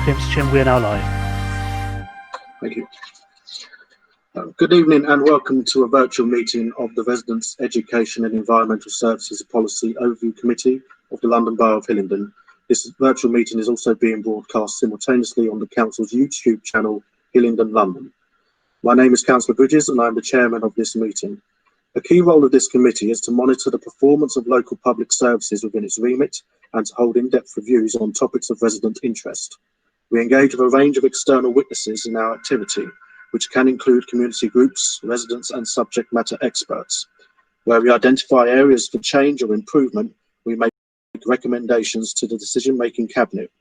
Okay, Mr. Chairman, we are now live. Thank you. Good evening and welcome to a virtual meeting of the Residents' Education and Environmental Services Policy Overview Committee of the London Borough of Hillingdon. This virtual meeting is also being broadcast simultaneously on the Council's YouTube channel, Hillingdon London. My name is Councillor Bridges and I am the chairman of this meeting. A key role of this committee is to monitor the performance of local public services within its remit and to hold in-depth reviews on topics of resident interest. We engage with a range of external witnesses in our activity, which can include community groups, residents and subject matter experts. Where we identify areas for change or improvement, we make recommendations to the decision-making cabinet.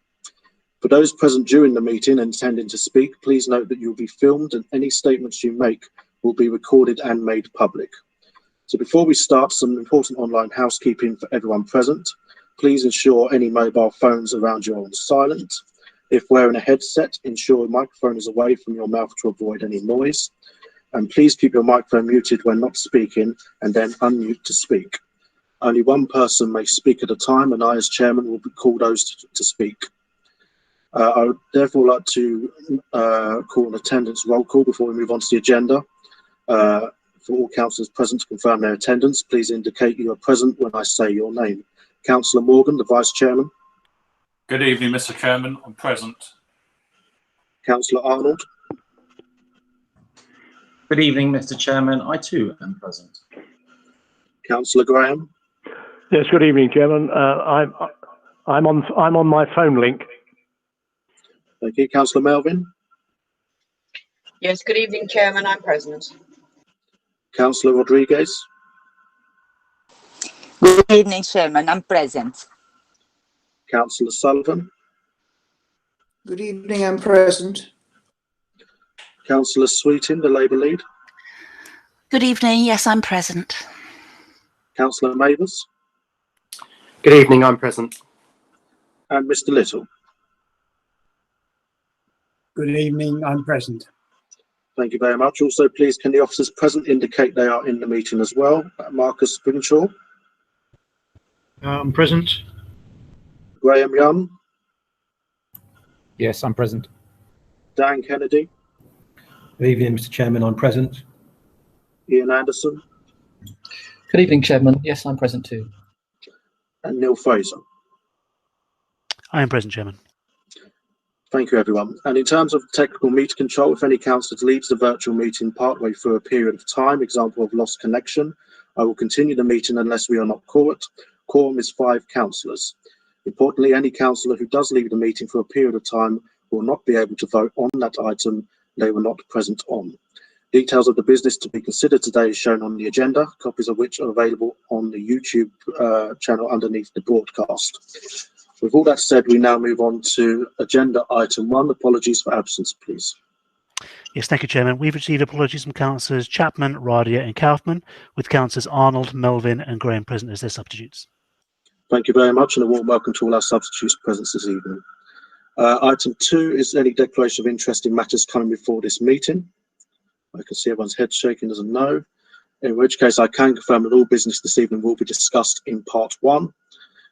For those present during the meeting and intending to speak, please note that you will be filmed and any statements you make will be recorded and made public. So before we start, some important online housekeeping for everyone present. Please ensure any mobile phones around you are on silent. If wearing a headset, ensure your microphone is away from your mouth to avoid any noise. And please keep your microphone muted when not speaking and then unmute to speak. Only one person may speak at a time and I as chairman will call those to speak. I would therefore like to call an attendance roll call before we move on to the agenda. For all councillors present to confirm their attendance, please indicate you are present when I say your name. Councillor Morgan, the Vice Chairman. Good evening, Mr. Chairman. I'm present. Councillor Arnold. Good evening, Mr. Chairman. I too am present. Councillor Graham. Yes. Good evening, Chairman. I'm on my phone link. Thank you, Councillor Melvin. Yes. Good evening, Chairman. I'm present. Councillor Rodriguez. Good evening, Chairman. I'm present. Councillor Sullivan. Good evening, I'm present. Councillor Sweeting, the Labour lead. Good evening, yes, I'm present. Councillor Mavis. Good evening, I'm present. And Mr. Little. Good evening, I'm present. Thank you very much. Also, please, can the officers present indicate they are in the meeting as well? Marcus Brinshaw. I'm present. Graham Young. Yes, I'm present. Dan Kennedy. Good evening, Mr. Chairman. I'm present. Ian Anderson. Good evening, Chairman. Yes, I'm present too. And Neil Fraser. I am present, Chairman. Thank you, everyone. And in terms of technical meter control, if any councillor leaves the virtual meeting partway through a period of time, example of lost connection, I will continue the meeting unless we are not caught. Quorum is 5 councillors. Importantly, any councillor who does leave the meeting for a period of time will not be able to vote on that item they were not present on. Details of the business to be considered today is shown on the agenda, copies of which are available on the YouTube channel underneath the broadcast. With all that said, we now move on to agenda item 1. Apologies for absence, please. Yes, thank you, Chairman. We've received apologies from Councillors Chapman, Radia and Kaufman, with Councillors Arnold, Melvin and Graham present as their substitutes. Thank you very much and a warm welcome to all our substitutes present this evening. Item 2 is any declaration of interest in matters coming before this meeting. I can see everyone's head shaking as a no, in which case I can confirm that all business this evening will be discussed in part 1,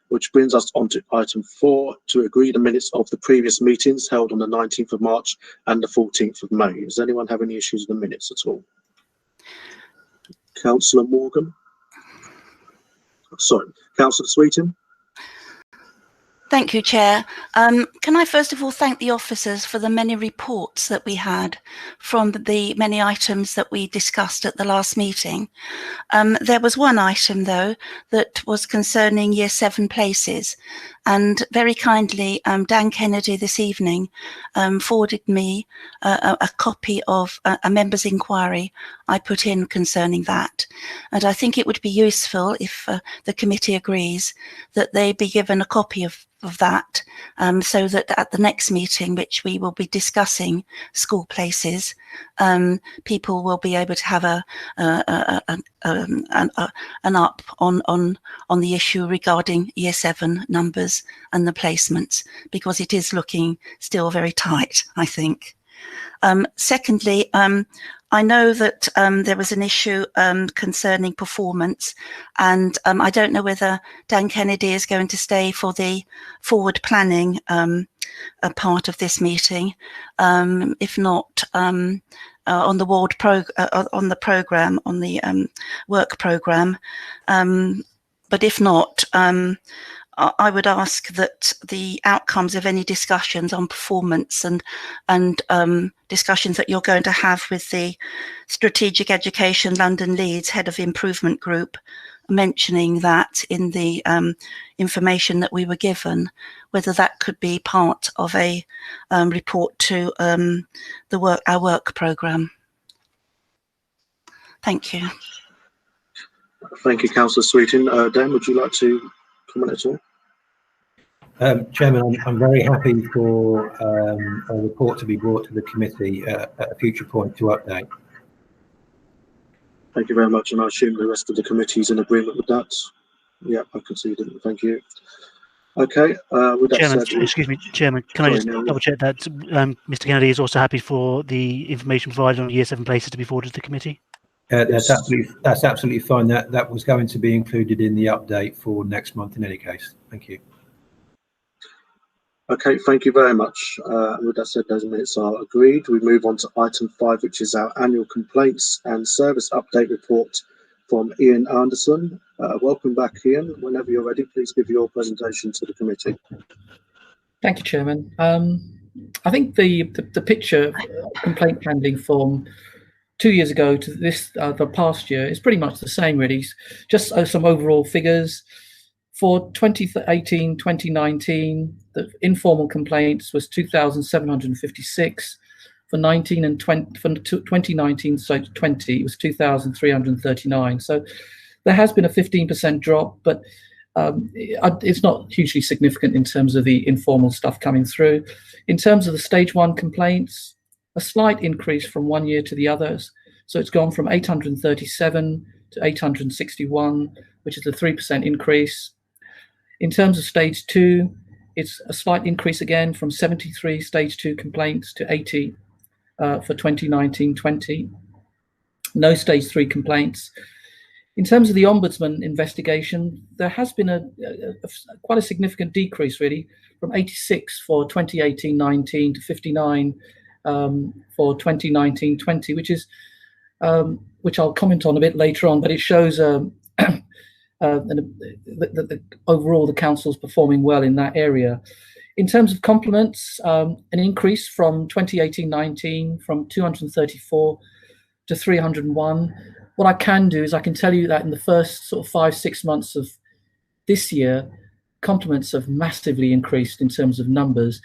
which brings us on to item 4, to agree the minutes of the previous meetings held on the 19th of March and the 14th of May. Does anyone have any issues with the minutes at all? Councillor Morgan? Sorry, Councillor Sweeting? Thank you, Chair. Can I first of all thank the officers for the many reports that we had from the many items that we discussed at the last meeting. There was one item, though, that was concerning Year 7 places, and very kindly, Dan Kennedy this evening forwarded me a copy of a member's inquiry I put in concerning that. And I think it would be useful, if the committee agrees, that they be given a copy of that, so that at the next meeting, which we will be discussing school places, people will be able to have an up on the issue regarding Year 7 numbers and the placements, because it is looking still very tight, I think. Secondly, I know that there was an issue concerning performance, and I don't know whether Dan Kennedy is going to stay for the forward planning a part of this meeting. If not, on the work program. But if not, I would ask that the outcomes of any discussions on performance and discussions that you're going to have with the Strategic Education London Leeds Head of Improvement Group, mentioning that in the information that we were given, whether that could be part of a report to our work programme. Thank you. Thank you, Councillor Sweeting. Dan, would you like to comment at all? Chairman, I'm very happy for a report to be brought to the committee at a future point to update. Thank you very much, and I assume the rest of the committee is in agreement with that. Yeah, I can see it. Thank you. Okay, with that Chairman, said, excuse me, Chairman, can I just double check that Mr. Kennedy is also happy for the information provided on Year 7 places to be forwarded to the committee? That's absolutely fine. That was going to be included in the update for next month in any case. Thank you. Okay, thank you very much. With that said, those minutes are agreed. We move on to item 5, which is our annual complaints and service update report from Ian Anderson. Welcome back, Ian. Whenever you're ready, please give your presentation to the committee. Thank you, Chairman. I think the picture complaint handling from 2 years ago to this the past year is pretty much the same, really. Just some overall figures. For 2018-2019, the informal complaints was 2,756. For 2019, so 20, it was 2,339. So there has been a 15% drop, but it's not hugely significant in terms of the informal stuff coming through. In terms of the stage 1 complaints, a slight increase from one year to the others. So it's gone from 837 to 861, which is a 3% increase. In terms of stage 2, it's a slight increase again from 73 stage 2 complaints to 80 for 2019-20. No stage 3 complaints. In terms of the Ombudsman investigation, there has been quite a significant decrease, really, from 86 for 2018-19 to 59 for 2019-20, which I'll comment on a bit later on, but it shows overall the council's performing well in that area. In terms of compliments, an increase from 2018-19 from 234 to 301. What I can do is I can tell you that in the first sort of 5-6 months of this year, compliments have massively increased in terms of numbers.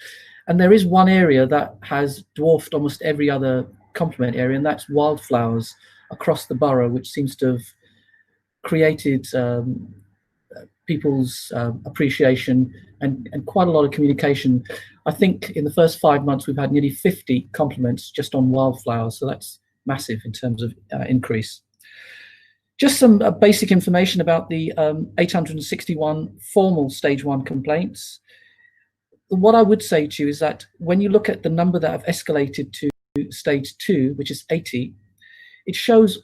And there is one area that has dwarfed almost every other compliment area, and that's wildflowers across the borough, which seems to have created people's appreciation and quite a lot of communication. I think in the first 5 months we've had nearly 50 compliments just on wildflowers, so that's massive in terms of increase. Just some basic information about the 861 formal stage 1 complaints. What I would say to you is that when you look at the number that have escalated to stage 2, which is 80, it shows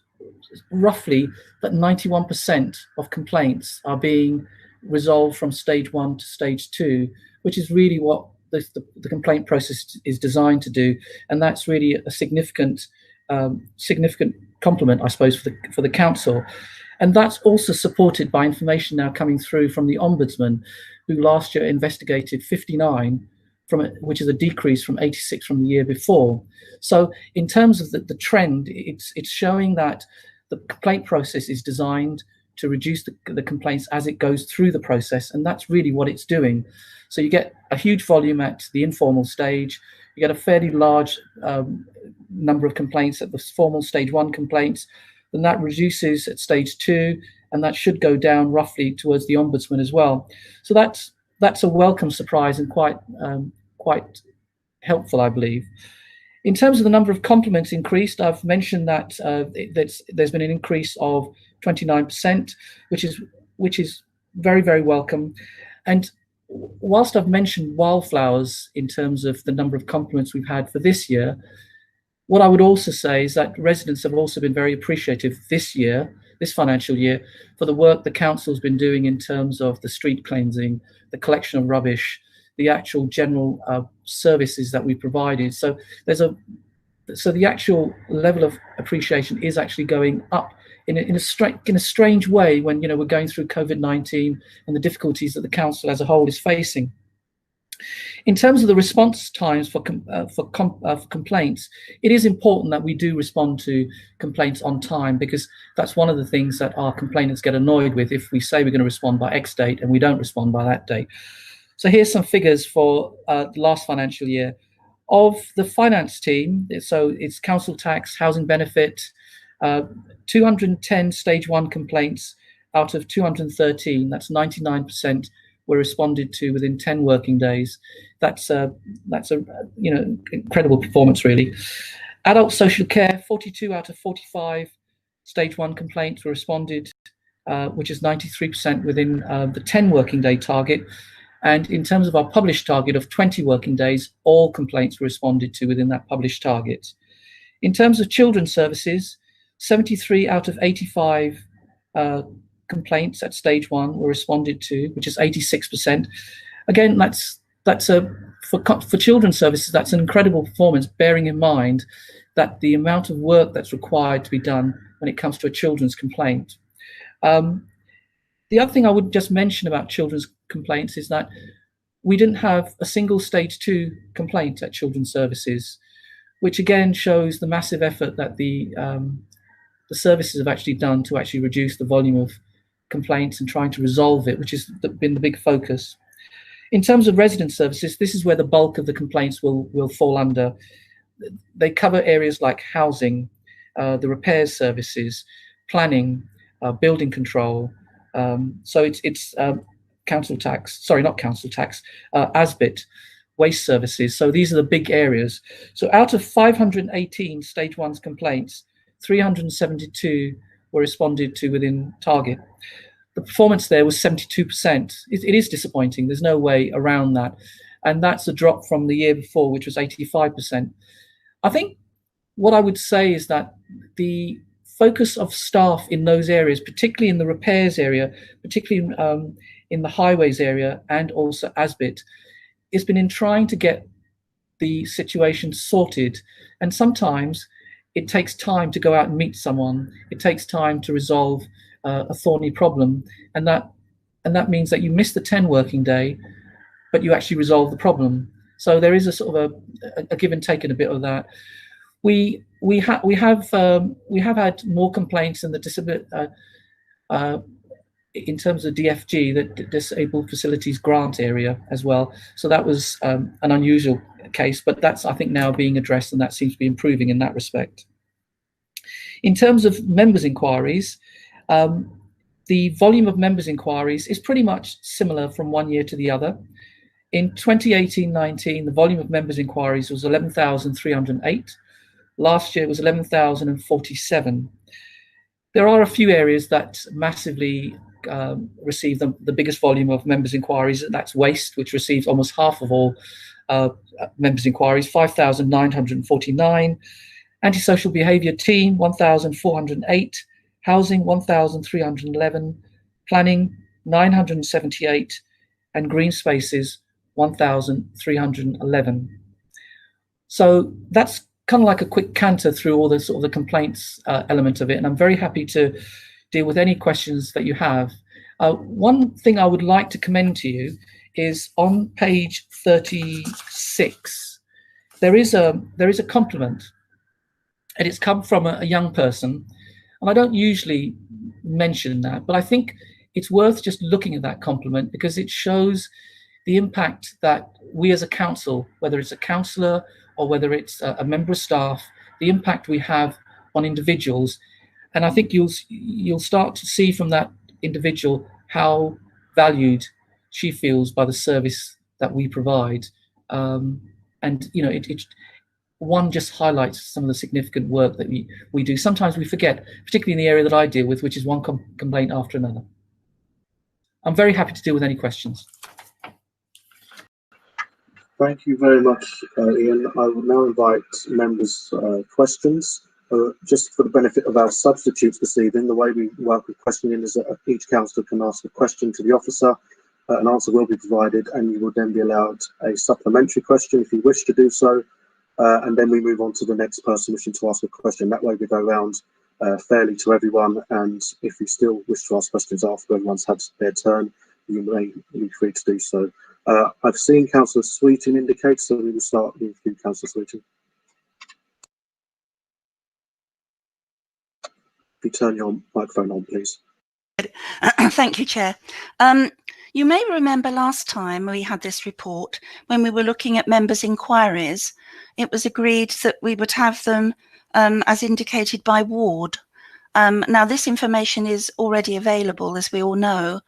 roughly that 91% of complaints are being resolved from stage 1 to stage 2, which is really what the complaint process is designed to do, and that's really a significant compliment, I suppose, for the council. And that's also supported by information now coming through from the Ombudsman, who last year investigated 59, which is a decrease from 86 from the year before. So in terms of the trend, it's showing that the complaint process is designed to reduce the complaints as it goes through the process, and that's really what it's doing. So you get a huge volume at the informal stage, you get a fairly large number of complaints at the formal stage 1 complaints, then that reduces at stage 2, and that should go down roughly towards the Ombudsman as well. So that's a welcome surprise and quite helpful, I believe. In terms of the number of compliments increased, I've mentioned that there's been an increase of 29%, which is very, very welcome. And whilst I've mentioned wildflowers in terms of the number of compliments we've had for this year, What I would also say is that residents have also been very appreciative this year, this financial year, for the work the council's been doing in terms of the street cleansing, the collection of rubbish, the actual general services that we provided. So the actual level of appreciation is actually going up in a strange way when, you know, we're going through COVID-19 and the difficulties that the council as a whole is facing. In terms of the response times for complaints, it is important that we do respond to complaints on time, because that's one of the things that our complainants get annoyed with if we say we're going to respond by X date and we don't respond by that date. So here's some figures for the last financial year. Of the finance team, so it's council tax, housing benefit, 210 stage 1 complaints out of 213, that's 99%, were responded to within 10 working days. That's a you know, incredible performance, really. Adult social care, 42 out of 45 stage 1 complaints were responded, which is 93% within the 10 working day target. And in terms of our published target of 20 working days, all complaints were responded to within that published target. In terms of children's services, 73 out of 85 complaints at stage 1 were responded to, which is 86%. Again, for children's services, that's an incredible performance, bearing in mind that the amount of work that's required to be done when it comes to a children's complaint. The other thing I would just mention about children's complaints is that we didn't have a single stage 2 complaint at children's services, which again shows the massive effort that the services have actually done to actually reduce the volume of complaints and trying to resolve it, which has been the big focus. In terms of resident services, this is where the bulk of the complaints will fall under. They cover areas like housing, the repairs services, planning, building control. So it's council tax, sorry, not council tax, ASBIT, waste services. So these are the big areas. So out of 518 stage 1 complaints, 372 were responded to within target. The performance there was 72%. It is disappointing. There's no way around that. And that's a drop from the year before, which was 85%. I think what I would say is that the focus of staff in those areas, particularly in the repairs area, particularly in the highways area, and also ASBIT, has been in trying to get the situation sorted. And sometimes it takes time to go out and meet someone. It takes time to resolve a thorny problem, and that means that you miss the 10 working day, but you actually resolve the problem. So there is a sort of a give and take in a bit of that. We have had more complaints in the in terms of DFG, the Disabled Facilities Grant area as well. So that was an unusual case, but that's, I think, now being addressed, and that seems to be improving in that respect. In terms of members' inquiries, the volume of members' inquiries is pretty much similar from one year to the other. In 2018-19, the volume of members' inquiries was 11,308. Last year it was 11,047. There are a few areas that massively receive the biggest volume of members' inquiries. That's waste, which receives almost half of all members' inquiries, 5,949. Antisocial behaviour team, 1,408. Housing, 1,311. Planning, 978. And green spaces, 1,311. So that's kind of like a quick canter through all the sort of the complaints element of it, and I'm very happy to deal with any questions that you have. One thing I would like to commend to you is on page 36. There is a compliment, and it's come from a young person, and I don't usually mention that, but I think it's worth just looking at that compliment because it shows the impact that we as a council, whether it's a councillor or whether it's a member of staff, the impact we have on individuals. And I think you'll start to see from that individual how valued she feels by the service that we provide. And you know, one just highlights some of the significant work that we do. Sometimes we forget, particularly in the area that I deal with, which is one complaint after another. I'm very happy to deal with any questions. Thank you very much, Ian. I will now invite members' questions. Just for the benefit of our substitutes this evening, the way we work with questioning is that each councillor can ask a question to the officer, an answer will be provided, and you will then be allowed a supplementary question if you wish to do so, and then we move on to the next person wishing to ask a question. That way we go around fairly to everyone, and if you still wish to ask questions after everyone's had their turn, you may be free to do so. I've seen Councillor Sweeting indicate, so we will start with you, Councillor Sweeting. If you turn your microphone on, please. Thank you, Chair. You may remember last time we had this report, when we were looking at members' inquiries, it was agreed that we would have them as indicated by ward. Now, this information is already available, as we all know,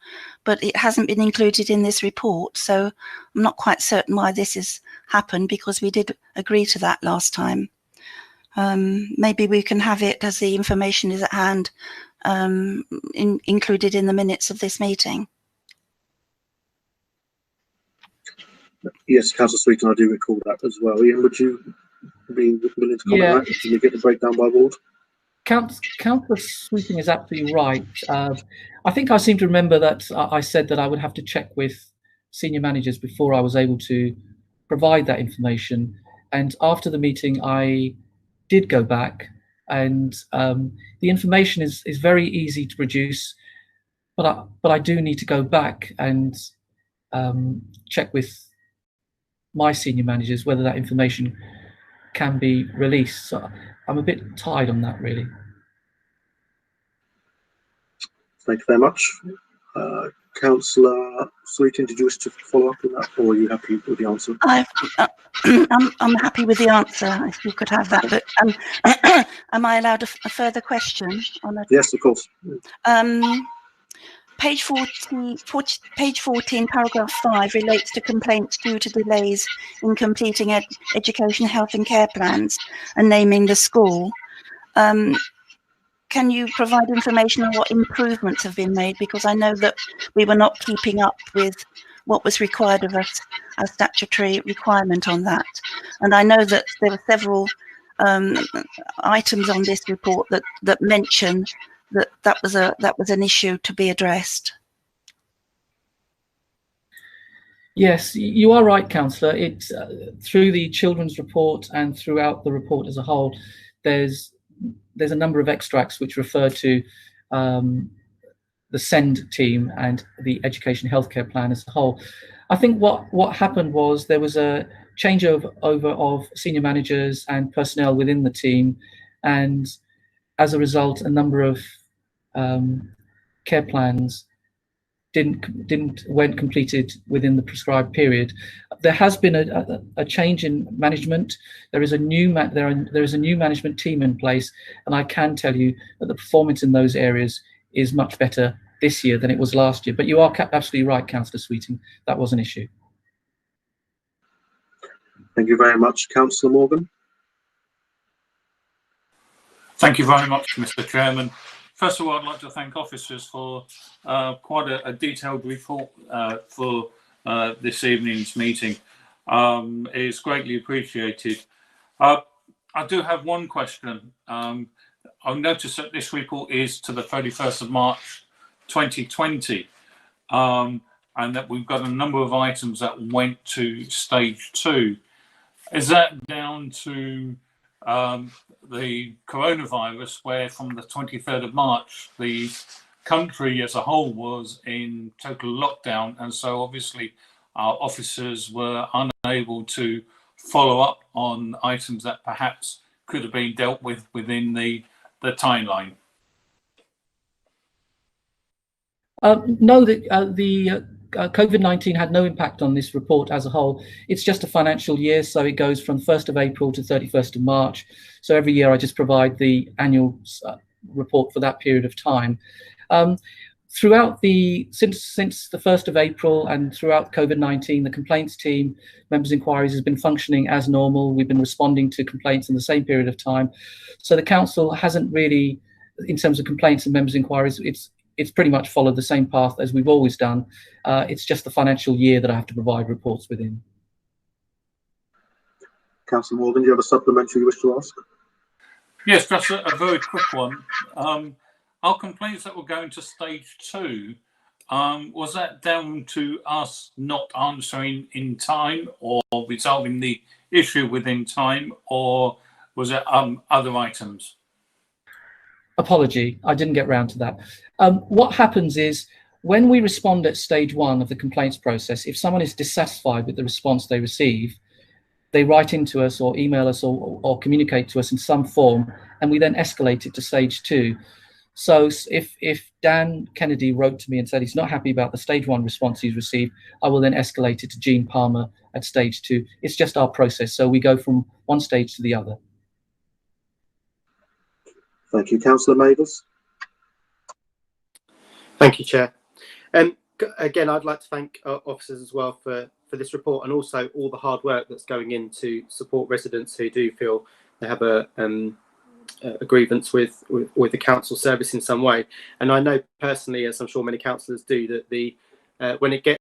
but it hasn't been included in this report, so I'm not quite certain why this has happened, because we did agree to that last time. Maybe we can have it as the information is at hand, included in the minutes of this meeting. Yes, Councillor Sweeting, I do recall that as well. Ian, would you be willing to comment on that? Did you get the breakdown by ward? Councillor Sweeting is absolutely right. I think I seem to remember that I said that I would have to check with senior managers before I was able to provide that information. And after the meeting, I did go back, and the information is very easy to produce, but I do need to go back and check with my senior managers whether that information can be released. So I'm a bit tied on that, really. Thank you very much. Councillor Sweeting, did you wish to follow up on that, or are you happy with the answer? I'm happy with the answer, if you could have that, but am I allowed a further question on that? Yes, of course. Page 14, paragraph 5 relates to complaints due to delays in completing education, health and care plans and naming the school. Can you provide information on what improvements have been made? Because I know that we were not keeping up with what was required of us, a statutory requirement on that. And I know that there were several items on this report that mention that was an issue to be addressed. Yes, you are right, Councillor. It's through the children's report and throughout the report as a whole, there's a number of extracts which refer to the SEND team and the education healthcare plan as a whole. I think what happened was there was a changeover of senior managers and personnel within the team, and as a result, a number of care plans weren't completed within the prescribed period. There has been a change in management. There is a new management team in place, and I can tell you that the performance in those areas is much better this year than it was last year. But you are absolutely right, Councillor Sweeting, that was an issue. Thank you very much. Councillor Morgan. Thank you very much, Mr. Chairman. First of all, I'd like to thank officers for quite a detailed report for this evening's meeting. It's greatly appreciated. I do have one question. I've noticed that this report is to the 31st of March 2020, and that we've got a number of items that went to stage 2. Is that down to the coronavirus, where from the 23rd of March the country as a whole was in total lockdown, and so obviously our officers were unable to follow up on items that perhaps could have been dealt with within the timeline? No, the COVID-19 had no impact on this report as a whole. It's just a financial year, so it goes from 1st of April to 31st of March. So every year I just provide the annual report for that period of time. Throughout since the 1st of April and throughout COVID-19, the complaints team, members' inquiries, has been functioning as normal. We've been responding to complaints in the same period of time. So the council hasn't really, in terms of complaints and members' inquiries, it's pretty much followed the same path as we've always done. It's just the financial year that I have to provide reports within. Councillor Morgan, do you have a supplementary you wish to ask? Yes, just a very quick one. Our complaints that were going to stage 2, was that down to us not answering in time or resolving the issue within time, or was it other items? Apology, I didn't get round to that. What happens is when we respond at stage 1 of the complaints process, if someone is dissatisfied with the response they receive, they write into us or email us or communicate to us in some form, and we then escalate it to stage 2. So if Dan Kennedy wrote to me and said he's not happy about the stage 1 response he's received, I will then escalate it to Jean Palmer at stage 2. It's just our process. So we go from one stage to the other. Thank you. Councillor Mavis. Thank you, Chair. Again, I'd like to thank our officers as well for this report, and also all the hard work that's going in to support residents who do feel they have a grievance with the council service in some way. And I know personally, as I'm sure many councillors do, that the when it gets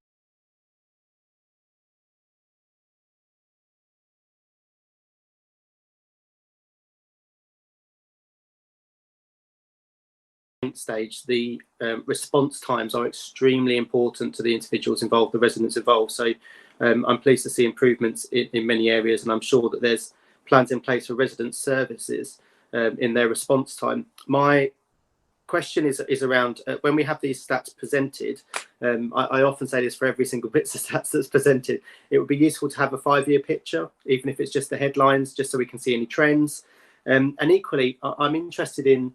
stage, the response times are extremely important to the individuals involved, the residents involved. So I'm pleased to see improvements in many areas, and I'm sure that there's plans in place for resident services in their response time. My question is around when we have these stats presented. I often say this for every single bit of stats that's presented. It would be useful to have a 5-year picture, even if it's just the headlines, just so we can see any trends. And equally, I'm interested in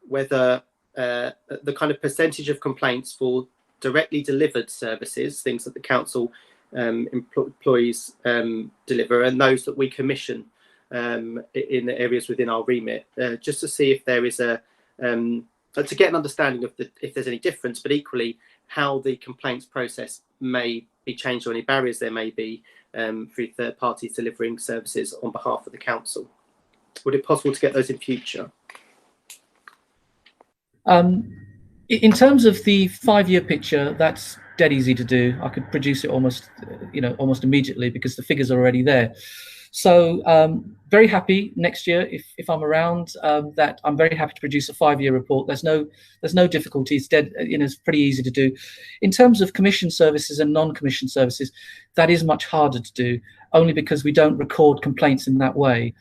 whether the kind of percentage of complaints for directly delivered services, things that the council employees deliver, and those that we commission in the areas within our remit, just to see if there is to get an understanding of if there's any difference, but equally how the complaints process may be changed, or any barriers there may be through third parties delivering services on behalf of the council. Would it be possible to get those in future? In terms of the 5-year picture, that's dead easy to do. I could produce it almost immediately because the figures are already there. So very happy next year if I'm around. That I'm very happy to produce a 5-year report. There's no difficulty. It's dead. It's pretty easy to do. In terms of commission services and non-commission services, that is much harder to do, only because we don't record complaints in that way.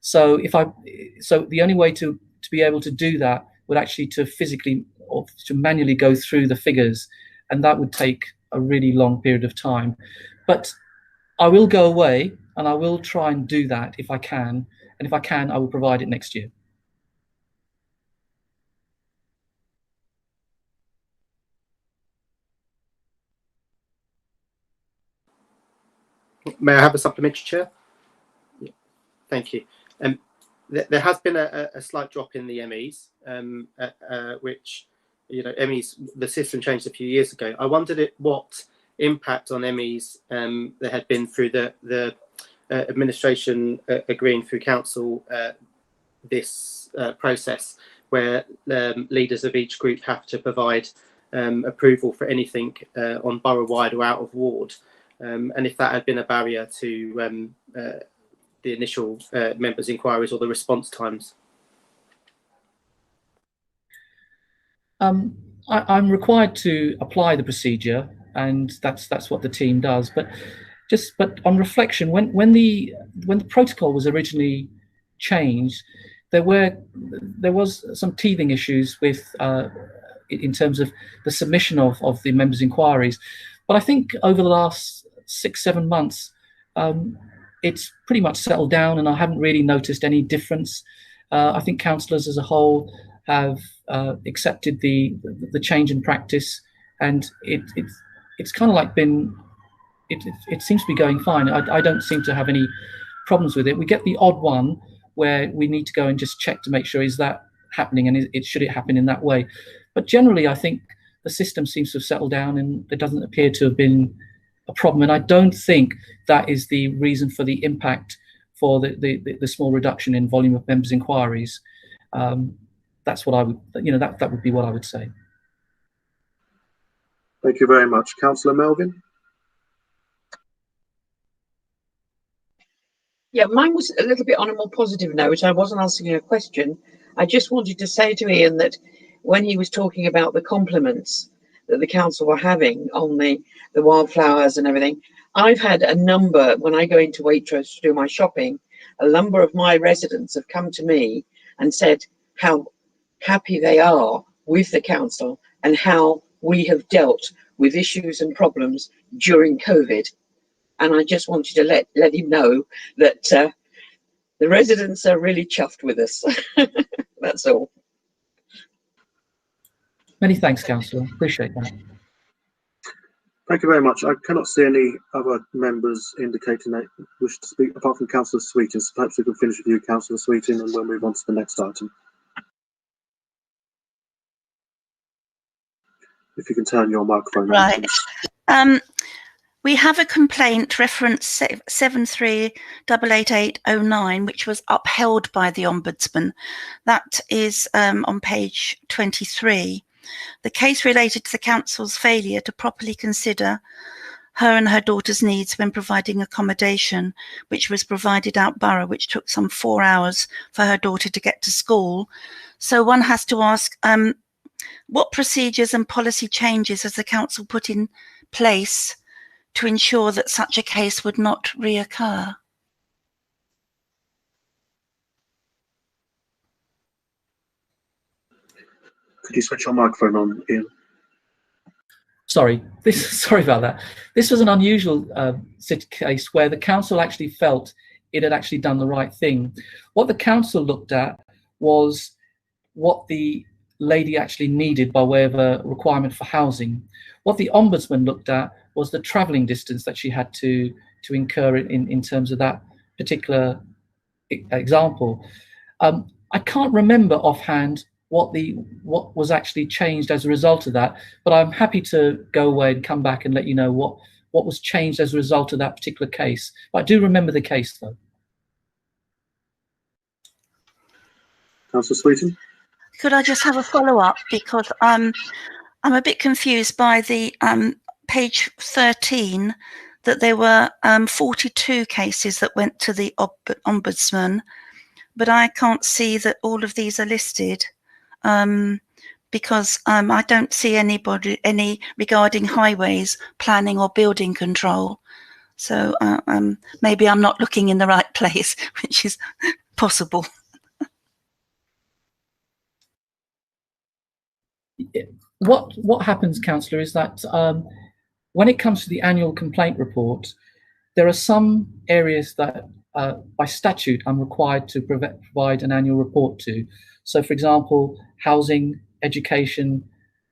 So the only way to be able to do that would actually to physically or to manually go through the figures, and that would take a really long period of time. But I will go away and I will try and do that if I can, and if I can, I will provide it next year. May I have a supplementary, Chair? Yeah. Thank you. There has been a slight drop in the MEs, which, MEs, the system changed a few years ago. I wondered what impact on MEs there had been through the administration agreeing through council this process, where leaders of each group have to provide approval for anything on borough-wide or out of ward, and if that had been a barrier to the initial members' inquiries or the response times. I'm required to apply the procedure, and that's what the team does. But on reflection, when the protocol was originally changed, there was some teething issues with in terms of the submission of the members' inquiries. But I think over the last 6-7 months, it's pretty much settled down, and I haven't really noticed any difference. I think councillors as a whole have accepted the change in practice, and it's kind of like it seems to be going fine. I don't seem to have any problems with it. We get the odd one where we need to go and just check to make sure is that happening, and should it happen in that way. But generally, I think the system seems to have settled down, and there doesn't appear to have been a problem. And I don't think that is the reason for the impact for the small reduction in volume of members' inquiries. That's what I would, that would be what I would say. Thank you very much. Councillor Melvin. Yeah, mine was a little bit on a more positive note. I wasn't asking a question. I just wanted to say to Ian that when he was talking about the compliments that the council were having on the wildflowers and everything, I've had a number, when I go into Waitrose to do my shopping, a number of my residents have come to me and said how happy they are with the council and how we have dealt with issues and problems during COVID. And I just wanted to let him know that the residents are really chuffed with us. That's all. Many thanks, Councillor. Appreciate that. Thank you very much. I cannot see any other members indicating they wish to speak, apart from Councillor Sweeting. So perhaps we can finish with you, Councillor Sweeting, and we'll move on to the next item. If you can turn your microphone on. Right. We have a complaint reference 738889, which was upheld by the Ombudsman. That is on page 23. The case related to the council's failure to properly consider her and her daughter's needs when providing accommodation, which was provided out borough, which took some 4 hours for her daughter to get to school. So one has to ask, what procedures and policy changes has the council put in place to ensure that such a case would not reoccur? Could you switch your microphone on, Ian? Sorry about that. This was an unusual case where the council actually felt it had actually done the right thing. What the council looked at was what the lady actually needed by way of a requirement for housing. What the Ombudsman looked at was the travelling distance that she had to incur in terms of that particular example. I can't remember offhand what was actually changed as a result of that, but I'm happy to go away and come back and let you know what was changed as a result of that particular case. But I do remember the case, though. Councillor Sweeting? Could I just have a follow-up, because I'm a bit confused by the page 13, that there were 42 cases that went to the Ombudsman, but I can't see that all of these are listed, because I don't see any regarding highways, planning or building control. So maybe I'm not looking in the right place, which is possible. What happens, Councillor, is that when it comes to the annual complaint report, there are some areas that by statute I'm required to provide an annual report to. So, for example, housing, education,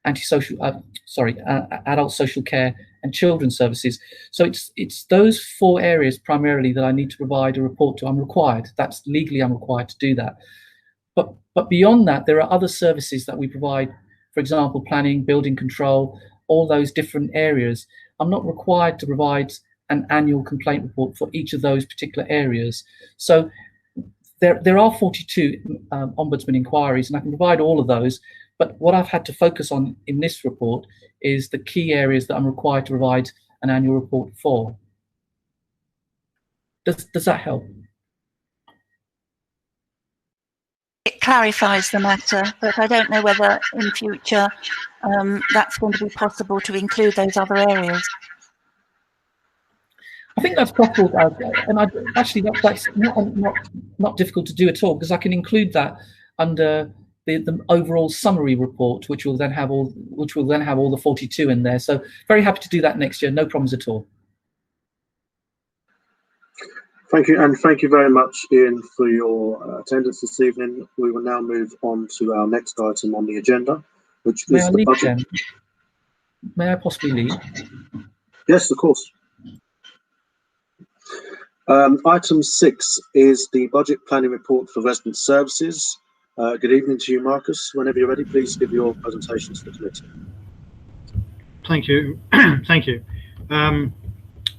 adult social care and children's services. So it's those 4 areas primarily that I need to provide a report to. I'm required. That's legally I'm required to do that. But beyond that, there are other services that we provide. For example, planning, building control, all those different areas. I'm not required to provide an annual complaint report for each of those particular areas. So there are 42 Ombudsman inquiries, and I can provide all of those. But what I've had to focus on in this report is the key areas that I'm required to provide an annual report for. Does that help? It clarifies the matter, but I don't know whether in future that's going to be possible to include those other areas. I think that's possible, and that's not difficult to do at all, because I can include that under the overall summary report, which will then have all the 42 in there. So very happy to do that next year. No problems at all. Thank you, and thank you very much, Ian, for your attendance this evening. We will now move on to our next item on the agenda, which is the budget. May I possibly leave? Yes, of course. Item 6 is the budget planning report for resident services. Good evening to you, Marcus. Whenever you're ready, please give your presentation to the committee. Thank you. Thank you.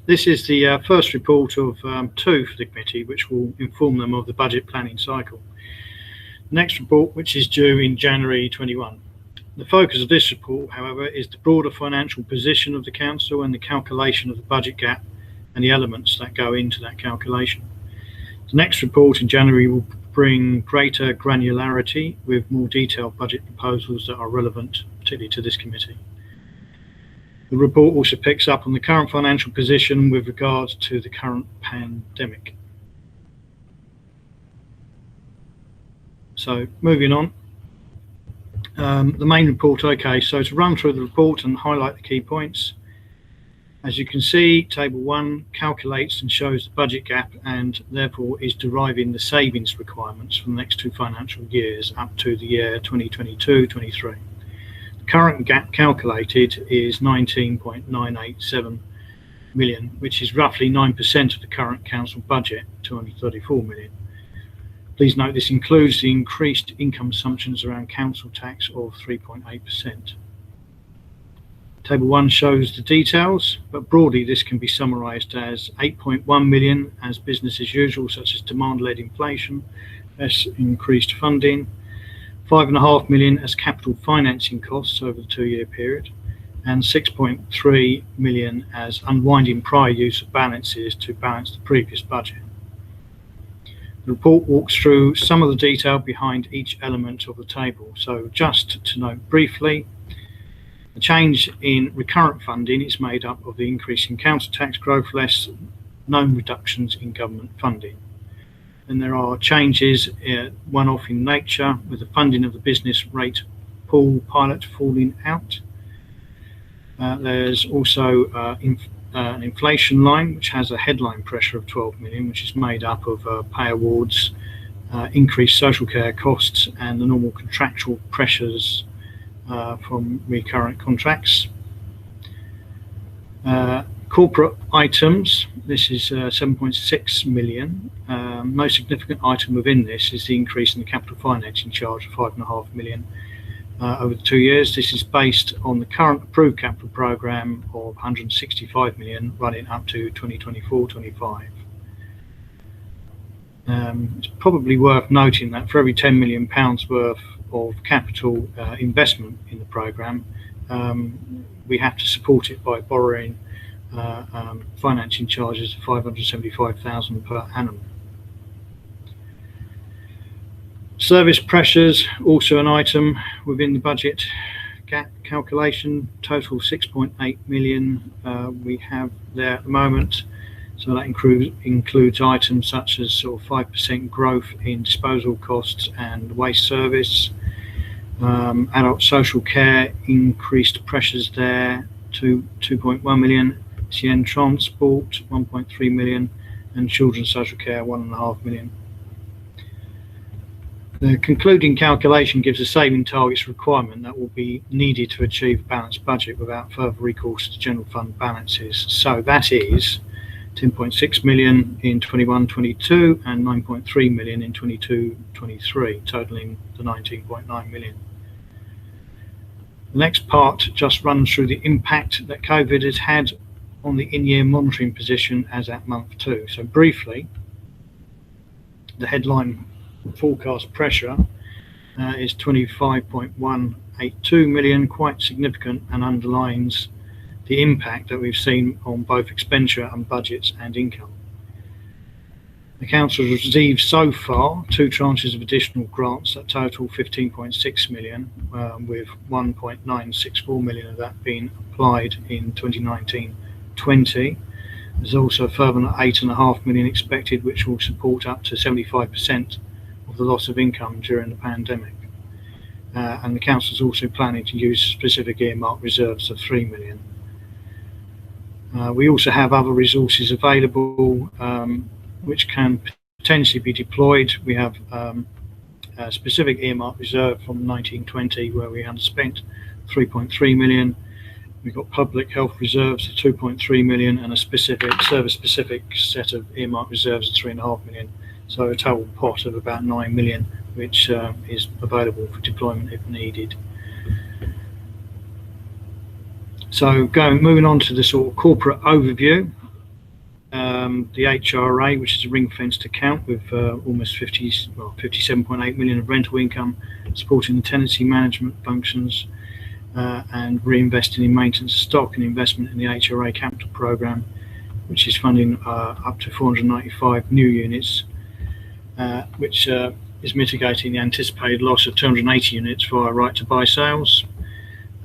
This is the first report of 2 for the committee, which will inform them of the budget planning cycle. The next report, which is due in January 21. The focus of this report, however, is the broader financial position of the council and the calculation of the budget gap and the elements that go into that calculation. The next report in January will bring greater granularity with more detailed budget proposals that are relevant, particularly to this committee. The report also picks up on the current financial position with regards to the current pandemic. So moving on, the main report. Okay, so to run through the report and highlight the key points. As you can see, Table 1 calculates and shows the budget gap and therefore is deriving the savings requirements for the next 2 financial years up to the year 2022-23. The current gap calculated is 19.987 million, which is roughly 9% of the current council budget, 234 million. Please note this includes the increased income assumptions around council tax of 3.8%. Table 1 shows the details, but broadly this can be summarised as 8.1 million as business as usual, such as demand-led inflation, less increased funding, 5.5 million as capital financing costs over the 2-year period, and 6.3 million as unwinding prior use of balances to balance the previous budget. The report walks through some of the detail behind each element of the table. So just to note briefly, the change in recurrent funding is made up of the increase in council tax growth less known reductions in government funding. And there are changes, one-off in nature, with the funding of the business rate pool pilot falling out. There's also an inflation line, which has a headline pressure of 12 million, which is made up of pay awards, increased social care costs, and the normal contractual pressures from recurrent contracts. Corporate items, this is 7.6 million. Most significant item within this is the increase in the capital financing charge of 5.5 million over the 2 years. This is based on the current approved capital programme of 165 million running up to 2024-25. It's probably worth noting that for every £10 million worth of capital investment in the programme, we have to support it by borrowing financing charges of 575,000 per annum. Service pressures, also an item within the budget gap calculation, total 6.8 million we have there at the moment. So that includes items such as sort of 5% growth in disposal costs and waste service. Adult social care, increased pressures there to 2.1 million. SEN transport, 1.3 million. And children's social care, 1.5 million. The concluding calculation gives a saving targets requirement that will be needed to achieve a balanced budget without further recourse to general fund balances. So that is 10.6 million in 21-22 and 9.3 million in 22-23, totaling the 19.9 million. The next part just runs through the impact that COVID has had on the in-year monitoring position as at month 2. So briefly, the headline forecast pressure is 25.182 million, quite significant, and underlines the impact that we've seen on both expenditure and budgets and income. The council has received so far 2 tranches of additional grants that total 15.6 million, with 1.964 million of that being applied in 2019-20. There's also a further 8.5 million expected, which will support up to 75% of the loss of income during the pandemic. And the council is also planning to use specific earmark reserves of 3 million. We also have other resources available which can potentially be deployed. We have a specific earmark reserve from 1920 where we underspent 3.3 million. We've got public health reserves of 2.3 million and a specific service-specific set of earmark reserves of 3.5 million. So a total pot of about 9 million, which is available for deployment if needed. So moving on to the sort of corporate overview, the HRA, which is a ring-fenced account with almost 57.8 million of rental income, supporting the tenancy management functions and reinvesting in maintenance of stock and investment in the HRA capital programme, which is funding up to 495 new units. which is mitigating the anticipated loss of 280 units via right to buy sales.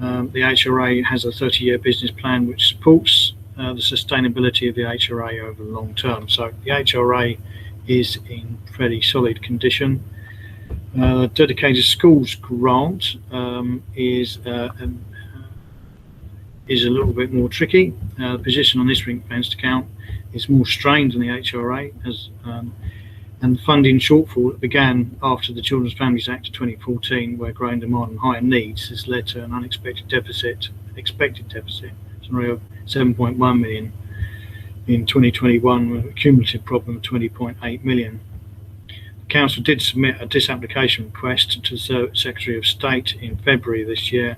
The HRA has a 30-year business plan which supports the sustainability of the HRA over the long term. So the HRA is in fairly solid condition. Dedicated schools grant is a little bit more tricky. The position on this ring-fenced account is more strained than the HRA, and the funding shortfall that began after the Children's Families Act of 2014, where growing demand and higher needs, has led to an expected deficit of 7.1 million in 2021, with a cumulative problem of 20.8 million. The Council did submit a disapplication request to the Secretary of State in February this year,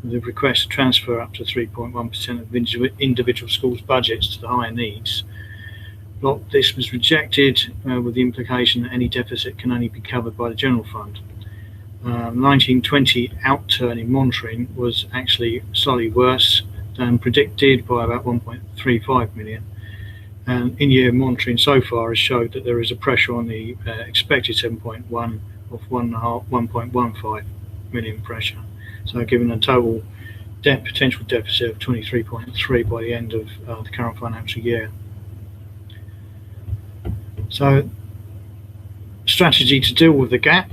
with a request to transfer up to 3.1% of individual schools' budgets to the higher needs. This was rejected with the implication that any deficit can only be covered by the general fund. 1920 outturn in monitoring was actually slightly worse than predicted by about 1.35 million. And in-year monitoring so far has showed that there is a pressure on the expected 7.1 of 1.15 million pressure. So given a total potential deficit of 23.3 by the end of the current financial year. So, strategy to deal with the gap,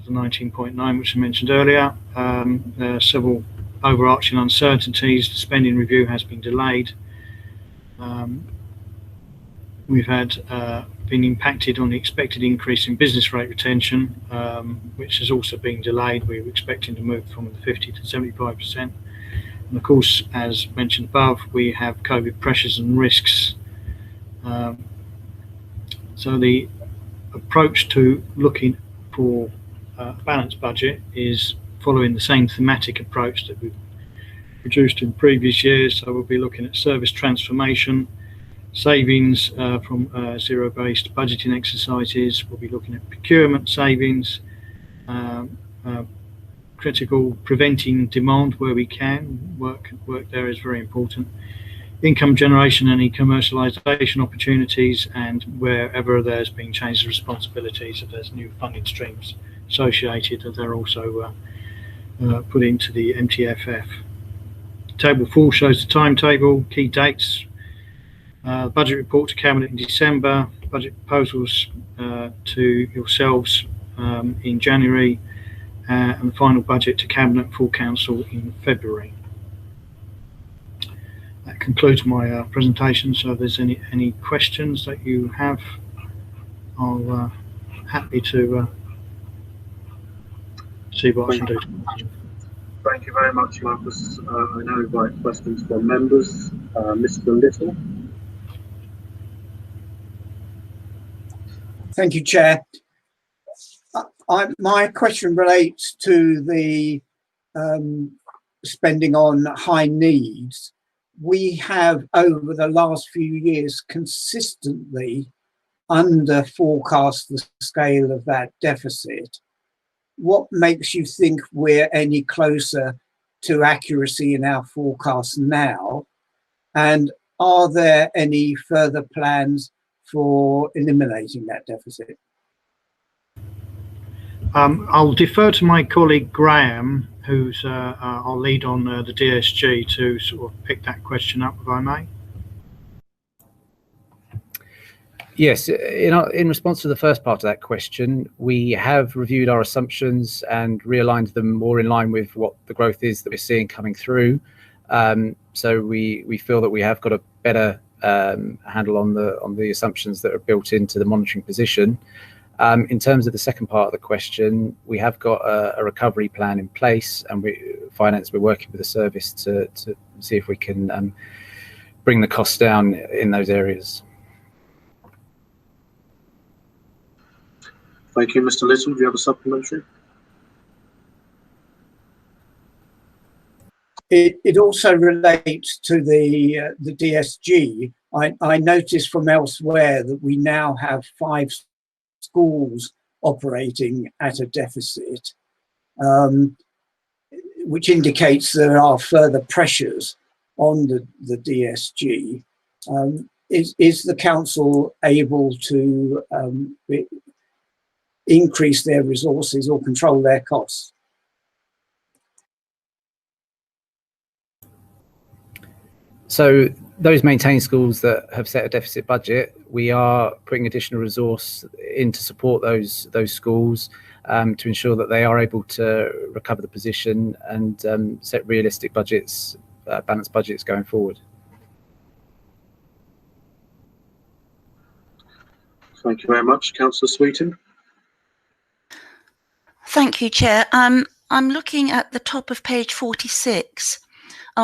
the 19.9, which I mentioned earlier. There are several overarching uncertainties. The spending review has been delayed. We've had been impacted on the expected increase in business rate retention, which has also been delayed. We were expecting to move from the 50 to 75%. And of course, as mentioned above, we have COVID pressures and risks. So the approach to looking for a balanced budget is following the same thematic approach that we've produced in previous years. So we'll be looking at service transformation, savings from zero-based budgeting exercises. We'll be looking at procurement savings, critical preventing demand where we can. Work there is very important. Income generation and commercialisation opportunities, and wherever there's been changes of responsibilities, if there's new funding streams associated, that they're also put into the MTFF. Table 4 shows the timetable, key dates, budget report to Cabinet in December, budget proposals to yourselves in January, and the final budget to Cabinet full Council in February. That concludes my presentation. So if there's any questions that you have, I'll happy to see what I can do. Thank you very much, Marcus. I now invite questions from members. Mr. Little. Thank you, Chair. My question relates to the spending on high needs. We have, over the last few years, consistently under forecast the scale of that deficit. What makes you think we're any closer to accuracy in our forecast now? And are there any further plans for eliminating that deficit? I'll defer to my colleague Graham, who's our lead on the DSG, to sort of pick that question up, if I may. Yes, in response to the first part of that question, we have reviewed our assumptions and realigned them more in line with what the growth is that we're seeing coming through. So we feel that we have got a better handle on the assumptions that are built into the monitoring position. In terms of the second part of the question, we have got a recovery plan in place, and we're working with the service to see if we can bring the costs down in those areas. Thank you, Mr. Little. Do you have a supplementary? It also relates to the DSG. I noticed from elsewhere that we now have 5 schools operating at a deficit, which indicates there are further pressures on the DSG. Is the council able to increase their resources or control their costs? So those maintained schools that have set a deficit budget, we are putting additional resource in to support those schools to ensure that they are able to recover the position and set realistic budgets, balanced budgets going forward. Thank you very much. Councillor Sweetin. Thank you, Chair. I'm looking at the top of page 46.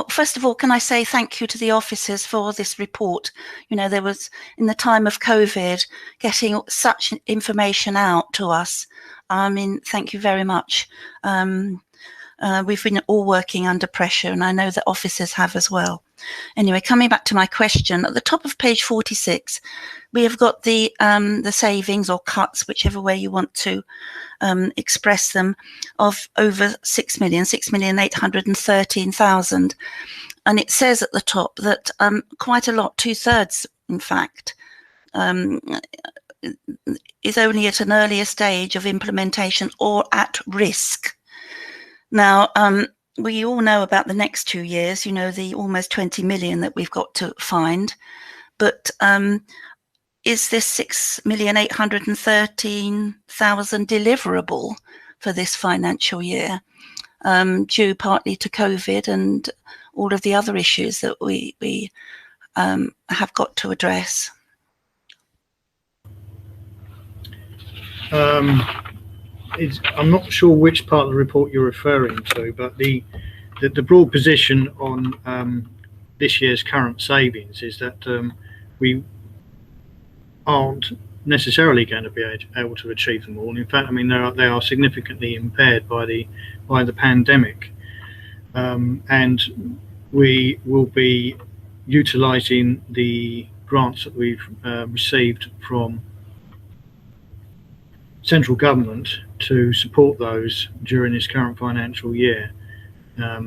First of all, can I say thank you to the officers for this report? You know, there was, in the time of COVID, getting such information out to us. I mean, thank you very much. We've been all working under pressure, and I know that officers have as well. Anyway, coming back to my question, at the top of page 46, we have got the savings or cuts, whichever way you want to express them, of over 6,813,000. And it says at the top that quite a lot, 2/3, in fact, is only at an earlier stage of implementation or at risk. Now, we all know about the next 2 years, you know, the almost 20 million that we've got to find. But is this 6,813,000 deliverable for this financial year, due partly to COVID and all of the other issues that we have got to address? I'm not sure which part of the report you're referring to, but the broad position on this year's current savings is that we aren't necessarily going to be able to achieve them all. In fact, I mean, they are significantly impaired by the pandemic, and we will be utilising the grants that we've received from central government to support those during this current financial year.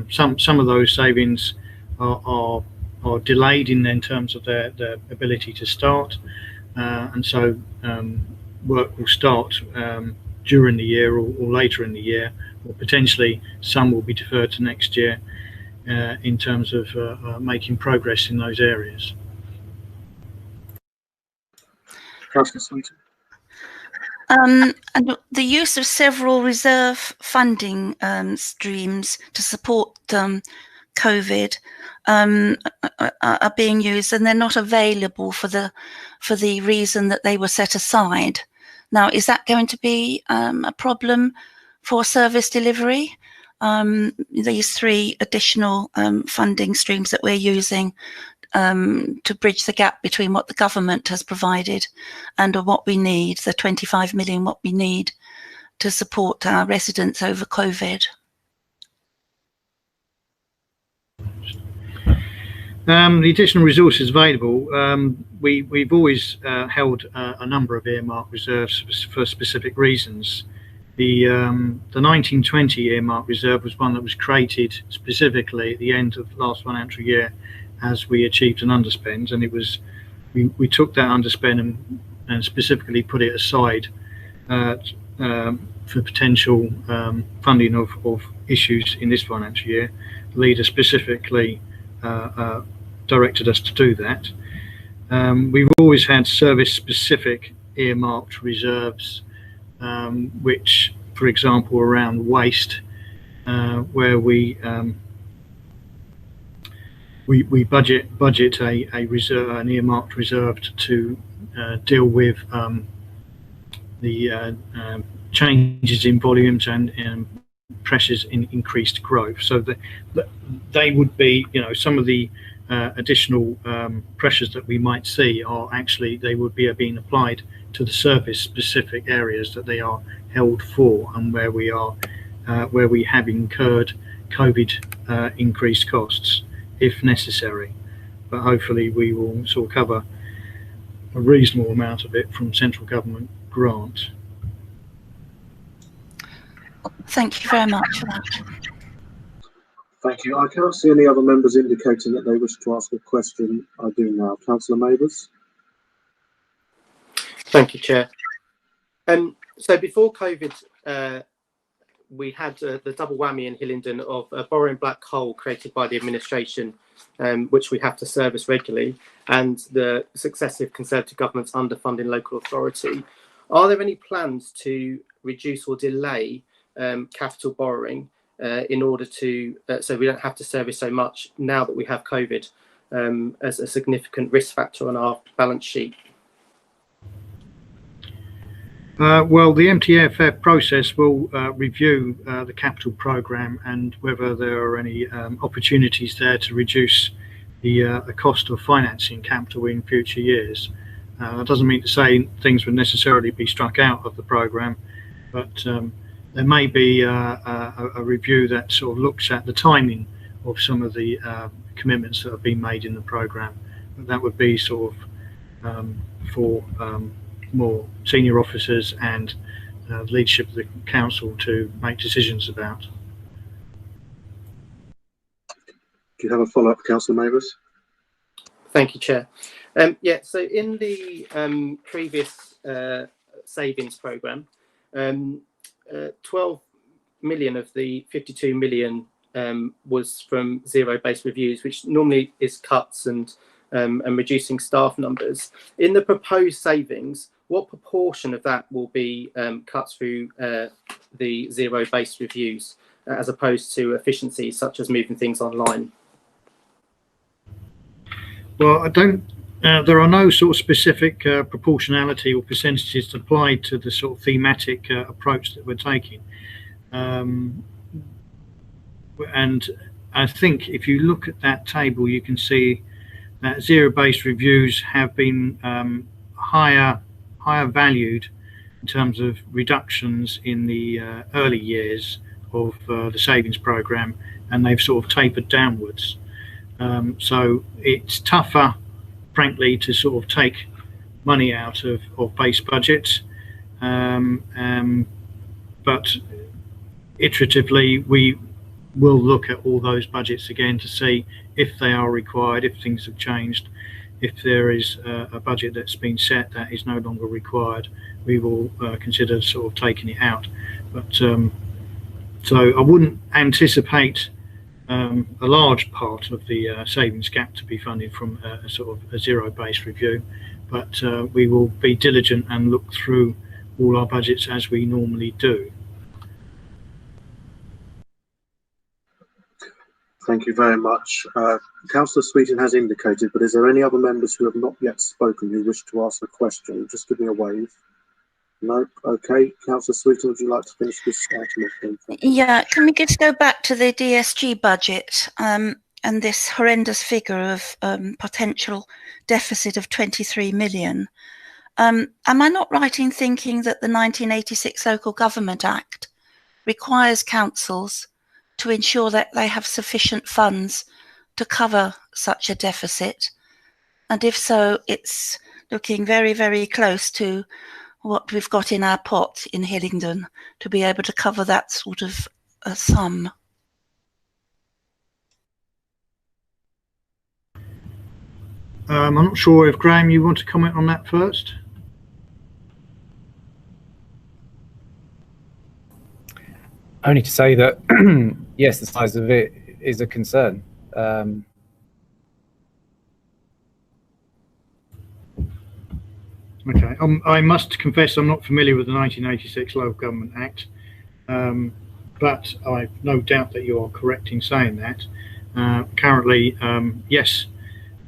Some of those savings are delayed in terms of their ability to start, and so work will start during the year or later in the year, or potentially some will be deferred to next year in terms of making progress in those areas. Councillor Sweetin. And the use of several reserve funding streams to support COVID are being used, and they're not available for the reason that they were set aside. Now, is that going to be a problem for service delivery? These 3 additional funding streams that we're using to bridge the gap between what the government has provided and what we need, the 25 million, what we need to support our residents over COVID. The additional resources available, we've always held a number of earmark reserves for specific reasons. The 1920 earmark reserve was one that was created specifically at the end of last financial year as we achieved an underspend, and it was we took that underspend and specifically put it aside for potential funding of issues in this financial year. The leader specifically directed us to do that. We've always had service-specific earmarked reserves, which, for example, around waste, where we budget a reserve, an earmarked reserve to deal with the changes in volumes and pressures in increased growth. So they would be, you know, some of the additional pressures that we might see are actually, they would be being applied to the service specific areas that they are held for, and where we have incurred COVID increased costs if necessary. But hopefully we will sort of cover a reasonable amount of it from central government grant. Thank you very much for that. Thank you. I can't see any other members indicating that they wish to ask a question. I do now. Councillor Mabers. Thank you, Chair. So before COVID, we had the double whammy in Hillingdon of a borrowing black hole created by the administration, which we have to service regularly, and the successive Conservative governments underfunding local authority. Are there any plans to reduce or delay capital borrowing in order to, so we don't have to service so much now that we have COVID as a significant risk factor on our balance sheet? Well, the MTFF process will review the capital programme and whether there are any opportunities there to reduce the cost of financing capital in future years. That doesn't mean to say things would necessarily be struck out of the programme, but there may be a review that sort of looks at the timing of some of the commitments that have been made in the programme. But that would be sort of for more senior officers and leadership of the council to make decisions about. Do you have a follow-up, Councillor Mavis? Thank you, Chair. Yeah, so in the previous savings programme, 12 million of the 52 million was from zero-based reviews, which normally is cuts and reducing staff numbers. In the proposed savings, what proportion of that will be cut through the zero-based reviews as opposed to efficiencies such as moving things online? Well, I don't. There are no sort of specific proportionality or percentages applied to the sort of thematic approach that we're taking. And I think if you look at that table, you can see that zero-based reviews have been higher valued in terms of reductions in the early years of the savings programme, and they've sort of tapered downwards. So it's tougher, frankly, to sort of take money out of base budgets, but iteratively we will look at all those budgets again to see if they are required, if things have changed. If there is a budget that's been set that is no longer required, we will consider sort of taking it out. But so I wouldn't anticipate a large part of the savings gap to be funded from a sort of a zero-based review, but we will be diligent and look through all our budgets as we normally do. Thank you very much. Councillor Sweeting has indicated, but is there any other members who have not yet spoken who wish to ask a question? Just give me a wave. No? Okay. Councillor Sweeting, would you like to finish this item? Yeah, can we just go back to the DSG budget and this horrendous figure of potential deficit of 23 million? Am I not right in thinking that the 1986 Local Government Act requires councils to ensure that they have sufficient funds to cover such a deficit? And if so, it's looking very, very close to what we've got in our pot in Hillingdon to be able to cover that sort of sum. I'm not sure if Graham, you want to comment on that first? Only to say that, yes, the size of it is a concern. Okay, I must confess I'm not familiar with the 1986 Local Government Act, but I've no doubt that you are correct in saying that. Currently, yes,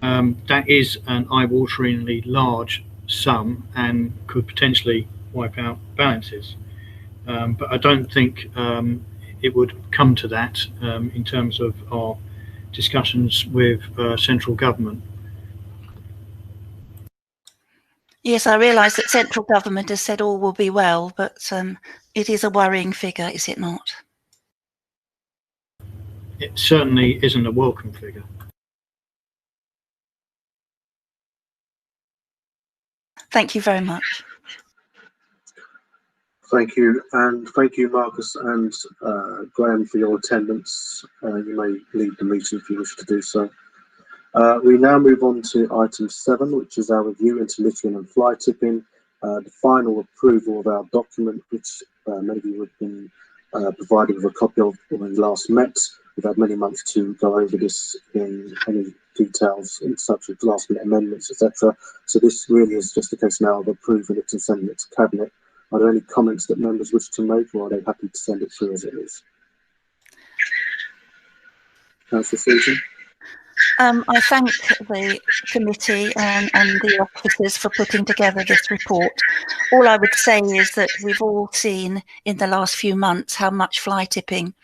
that is an eye-wateringly large sum and could potentially wipe out balances. But I don't think it would come to that in terms of our discussions with central government. Yes, I realise that central government has said all will be well, but it is a worrying figure, is it not? It certainly isn't a welcome figure. Thank you very much. Thank you, and thank you, Marcus and Graham, for your attendance. You may leave the meeting if you wish to do so. We now move on to item 7, which is our review into littering and fly tipping, the final approval of our document, which many of you have been provided with a copy of when we last met. We've had many months to go over this in any details, such as last minute amendments, etc. So this really is just a case now of approving it and sending it to Cabinet. Are there any comments that members wish to make, or are they happy to send it through as it is? Councillor Sweeting. I thank the committee and the officers for putting together this report. All I would say is that we've all seen in the last few months how much fly tipping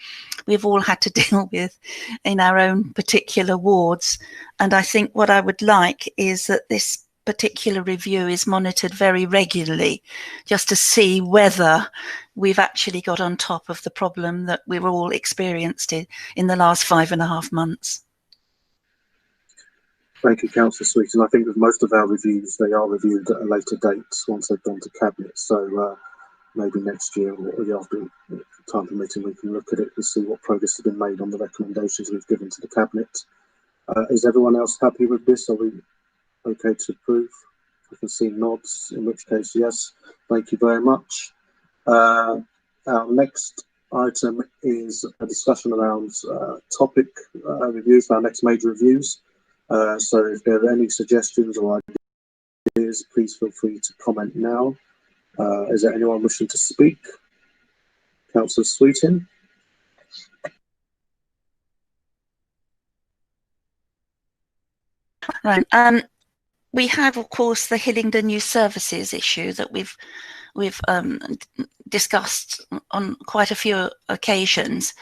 we've all had to deal with in our own particular wards. And I think what I would like is that this particular review is monitored very regularly, just to see whether we've actually got on top of the problem that we've all experienced in the last 5.5 months. Thank you, Councillor Sweeting. I think with most of our reviews, they are reviewed at a later date once they've gone to Cabinet. So maybe next year or the after time permitting, we can look at it and see what progress has been made on the recommendations we've given to the Cabinet. Is everyone else happy with this? Are we okay to approve? I can see nods, in which case, yes. Thank you very much. Our next item is a discussion around topic reviews, our next major reviews. So if there are any suggestions or ideas, please feel free to comment now. Is there anyone wishing to speak? Councillor Sweeting. Right. We have, of course, the Hillingdon Youth Services issue that we've discussed on quite a few occasions.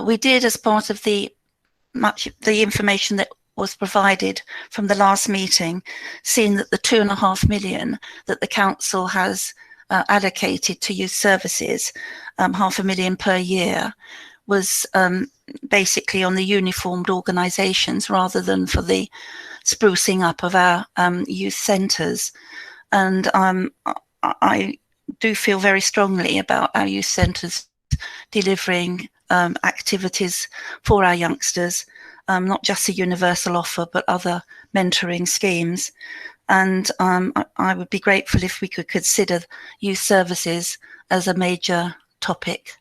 We did, as part of the information that was provided from the last meeting, seen that the 2.5 million that the council has allocated to youth services, 500,000 per year, was basically on the uniformed organisations rather than for the sprucing up of our youth centres. And I do feel very strongly about our youth centres delivering activities for our youngsters, not just a universal offer, but other mentoring schemes. And I would be grateful if we could consider youth services as a major topic.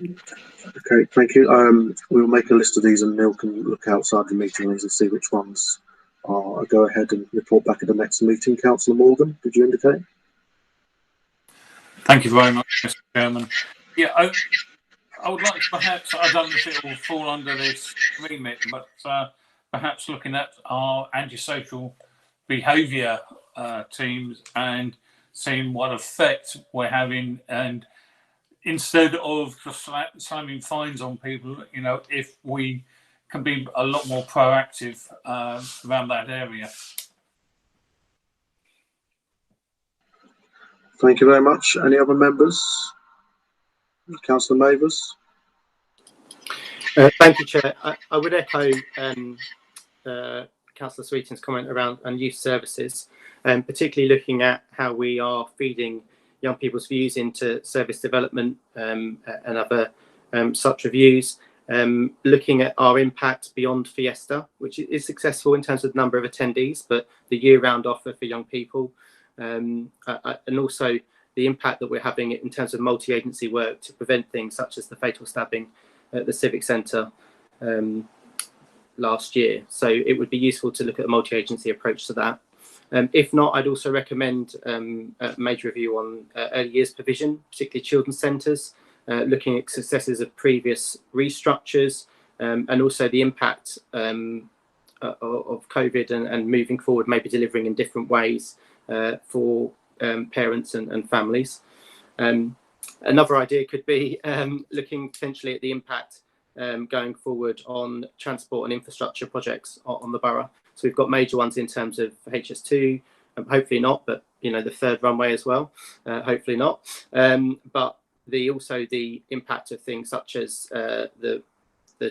Okay, thank you. We'll make a list of these and Neil can look outside the meeting rooms and see which ones are. I'll go ahead and report back at the next meeting. Councillor Morgan, did you indicate? Thank you very much, Mr. Chairman. Yeah, I would like to perhaps, I don't know if it will fall under this remit, but perhaps looking at our antisocial behaviour teams and seeing what effect we're having, and instead of just slamming fines on people, you know, if we can be a lot more proactive around that area. Thank you very much. Any other members? Councillor Mavers. Thank you, Chair. I would echo Councillor Sweeting's comment around youth services, particularly looking at how we are feeding young people's views into service development and other such reviews, looking at our impact beyond Fiesta, which is successful in terms of the number of attendees, but the year-round offer for young people, and also the impact that we're having in terms of multi-agency work to prevent things such as the fatal stabbing at the Civic Centre last year. So it would be useful to look at a multi-agency approach to that. If not, I'd also recommend a major review on early years provision, particularly children's centres, looking at successes of previous restructures, and also the impact of COVID and moving forward, maybe delivering in different ways for parents and families. Another idea could be looking potentially at the impact going forward on transport and infrastructure projects on the borough. So we've got major ones in terms of HS2, hopefully not, but you know, the third runway as well, hopefully not. But also the impact of things such as the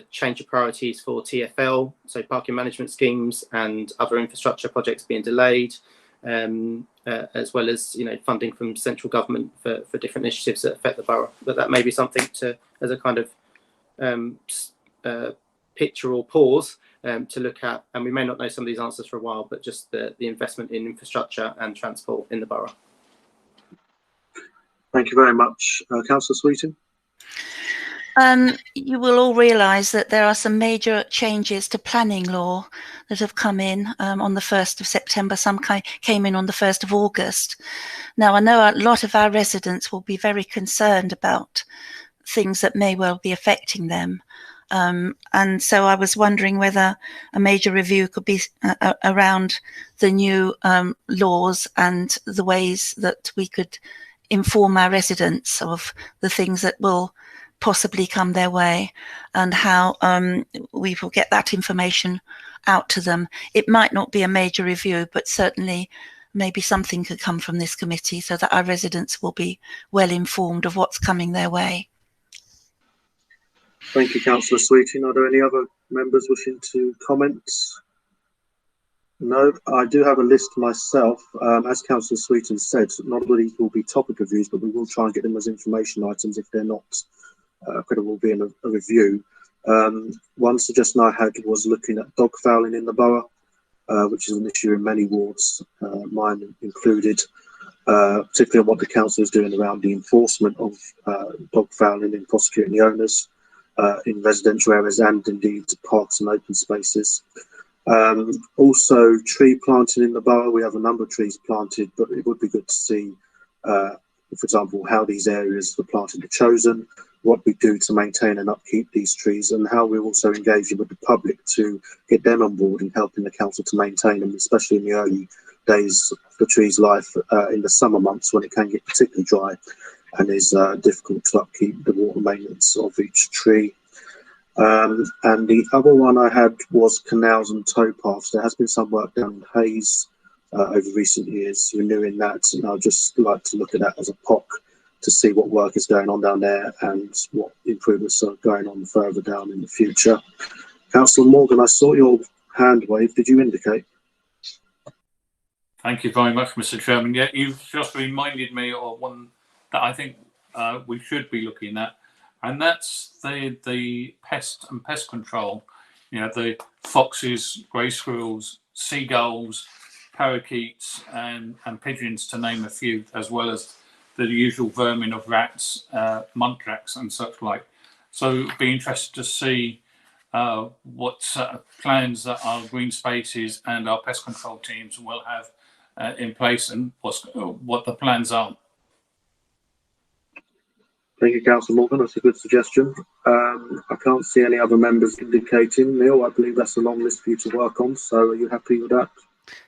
change of priorities for TfL, so parking management schemes and other infrastructure projects being delayed, as well as, you know, funding from central government for different initiatives that affect the borough. But that may be something to, as a kind of picture or pause to look at, and we may not know some of these answers for a while, but just the investment in infrastructure and transport in the borough. Thank you very much. Councillor Sweeting? You will all realise that there are some major changes to planning law that have come in on the 1st of September. Some came in on the 1st of August. Now, I know a lot of our residents will be very concerned about things that may well be affecting them. And so I was wondering whether a major review could be around the new laws and the ways that we could inform our residents of the things that will possibly come their way, and how we will get that information out to them. It might not be a major review, but certainly maybe something could come from this committee so that our residents will be well informed of what's coming their way. Thank you, Councillor Sweeting. Are there any other members wishing to comment? No, I do have a list myself. As Councillor Sweeting said, not all of these will be topic reviews, but we will try and get them as information items if they're not credible being a review. One suggestion I had was looking at dog fouling in the borough, which is an issue in many wards, mine included, particularly on what the council is doing around the enforcement of dog fouling and prosecuting the owners in residential areas and indeed parks and open spaces. Also, tree planting in the borough. We have a number of trees planted, but it would be good to see, for example, how these areas for planting are chosen, what we do to maintain and upkeep these trees, and how we're also engaging with the public to get them on board and helping the council to maintain them, especially in the early days of the tree's life in the summer months when it can get particularly dry and is difficult to upkeep the water maintenance of each tree. And the other one I had was canals and towpaths. There has been some work done in Hayes over recent years, renewing that, and I'd just like to look at that as a POC to see what work is going on down there and what improvements are going on further down in the future. Councillor Morgan, I saw your hand wave. Did you indicate? Thank you very much, Mr. Chairman. Yeah, you've just reminded me of one that I think we should be looking at, and that's the pest and pest control. You know, the foxes, grey squirrels, seagulls, parakeets, and pigeons, to name a few, as well as the usual vermin of rats, muntjacs, and such like. So, be interested to see what plans that our green spaces and our pest control teams will have in place, and what the plans are. Thank you, Councillor Morgan. That's a good suggestion. I can't see any other members indicating. Neil, I believe that's a long list for you to work on. So, are you happy with that?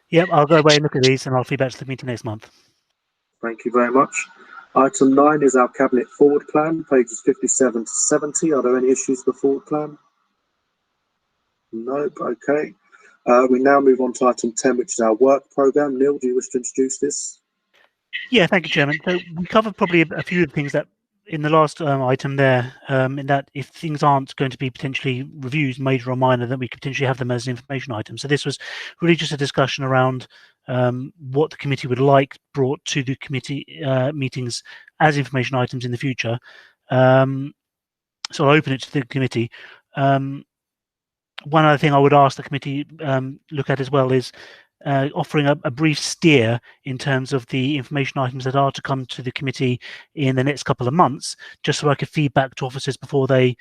Yep, I'll go away and look at these, and I'll feedback to the meeting next month. Thank you very much. Item 9 is our Cabinet Forward Plan, pages 57 to 70. Are there any issues with the Forward Plan? Nope. Okay. We now move on to item 10, which is our work programme. Neil, do you wish to introduce this? Yeah, thank you, Chairman. So we covered probably a few of the things that in the last item there, in that if things aren't going to be potentially reviews, major or minor, then we could potentially have them as an information item. So this was really just a discussion around what the committee would like brought to the committee meetings as information items in the future. So I'll open it to the committee. One other thing I would ask the committee look at as well is offering a brief steer in terms of the information items that are to come to the committee in the next couple of months, just so I could feedback to officers before they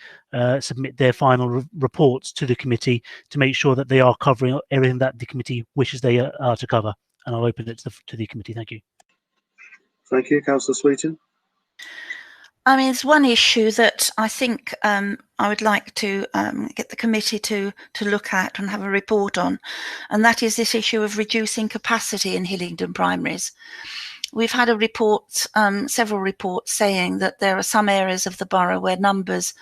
submit their final reports to the committee to make sure that they are covering everything that the committee wishes they are to cover. And I'll open it to the committee. Thank you. Thank you, Councillor Sweeting. I mean, it's one issue that I think I would like to get the committee to look at and have a report on, and that is this issue of reducing capacity in Hillingdon primaries. We've had a report, several reports saying that there are some areas of the borough where numbers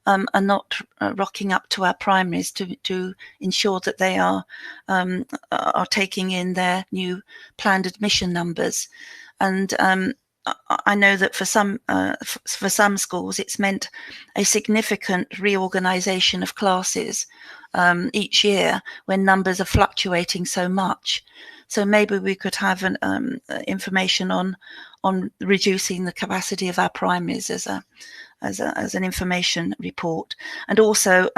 are not rocking up to our primaries to ensure that they are taking in their new planned admission numbers, and I know that for some schools it's meant a significant reorganisation of classes each year when numbers are fluctuating so much. So maybe we could have an information on reducing the capacity of our primaries as an information report, and also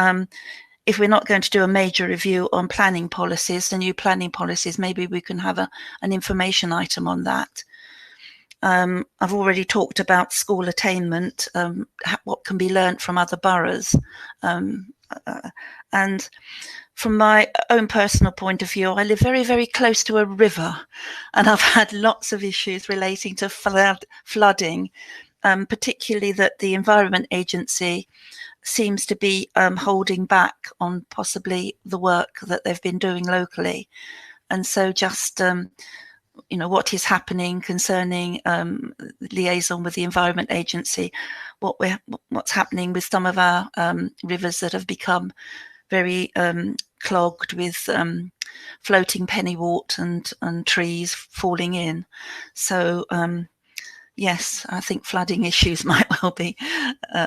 if we're not going to do a major review on planning policies, the new planning policies, maybe we can have an information item on that. I've already talked about school attainment, what can be learnt from other boroughs. And from my own personal point of view, I live very, very close to a river, and I've had lots of issues relating to flooding, particularly that the Environment Agency seems to be holding back on possibly the work that they've been doing locally. And so just you know, what is happening concerning liaison with the Environment Agency, what's happening with some of our rivers that have become very clogged with floating pennywort and trees falling in. So yes, I think flooding issues might well be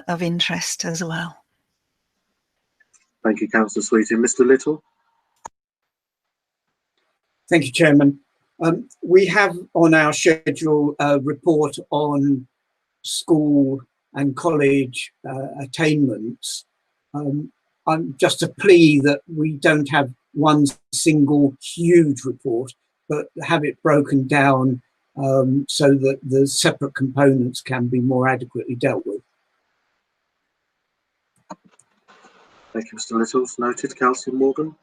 of interest as well. Thank you, Councillor Sweeting. Mr. Little. Thank you, Chairman. We have on our schedule a report on school and college attainments. I'm just a plea that we don't have one single huge report, but have it broken down so that the separate components can be more adequately dealt with. Thank you, Mr. Little. Noted. Councillor Morgan.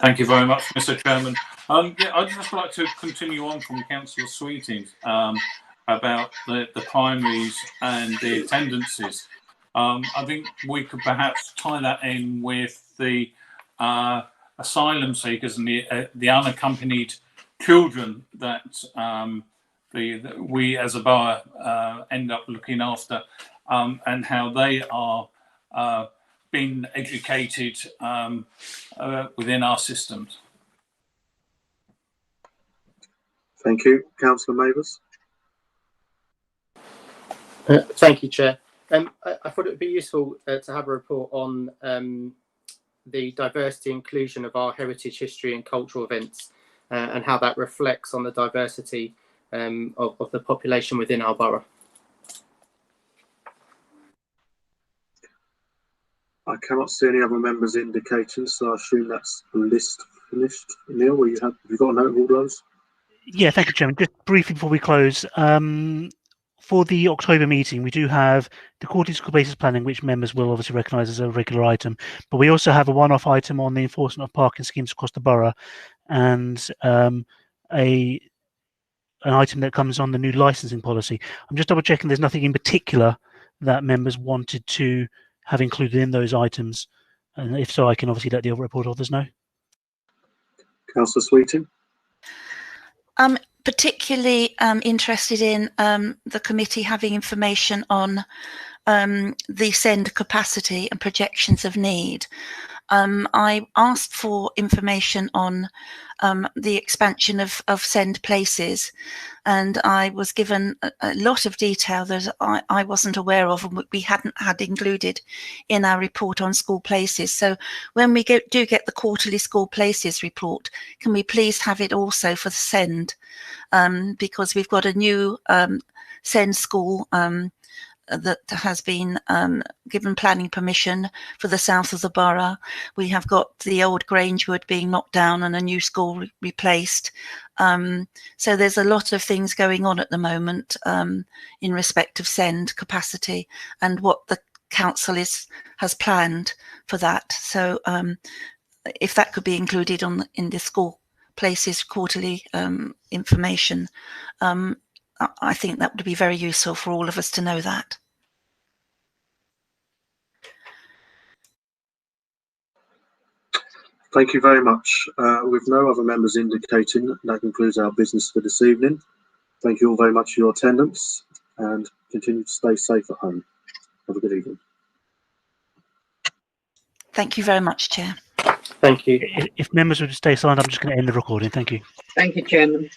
Thank you very much, Mr. Chairman. Yeah, I'd just like to continue on from Councillor Sweeting about the primaries and the attendances. I think we could perhaps tie that in with the asylum seekers and the unaccompanied children that we as a borough end up looking after, and how they are being educated within our systems. Thank you. Councillor Mavers. Thank you, Chair. I thought it would be useful to have a report on the diversity inclusion of our heritage, history and cultural events, and how that reflects on the diversity of the population within our borough. I cannot see any other members indicating, so I assume that's the list finished. Neil, have you got a note of all those? Yeah, thank you, Chairman. Just briefly before we close, for the October meeting, we do have the quarterly school basis planning, which members will obviously recognise as a regular item, but we also have a one-off item on the enforcement of parking schemes across the borough, and an item that comes on the new licensing policy. I'm just double checking there's nothing in particular that members wanted to have included in those items, and if so, I can obviously let the other report authors know. Councillor Sweeting. I'm particularly interested in the committee having information on the SEND capacity and projections of need. I asked for information on the expansion of SEND places, and I was given a lot of detail that I wasn't aware of and we hadn't had included in our report on school places. So when we do get the quarterly school places report, can we please have it also for the SEND? Because we've got a new SEND school that has been given planning permission for the south of the borough. We have got the old Grangewood being knocked down and a new school replaced. So there's a lot of things going on at the moment in respect of SEND capacity and what the council has planned for that. So if that could be included in the school places quarterly information, I think that would be very useful for all of us to know that. Thank you very much. With no other members indicating, that concludes our business for this evening. Thank you all very much for your attendance and continue to stay safe at home. Have a good evening. Thank you very much, Chair. Thank you. If members would stay silent, I'm just going to end the recording. Thank you. Thank you, Chairman.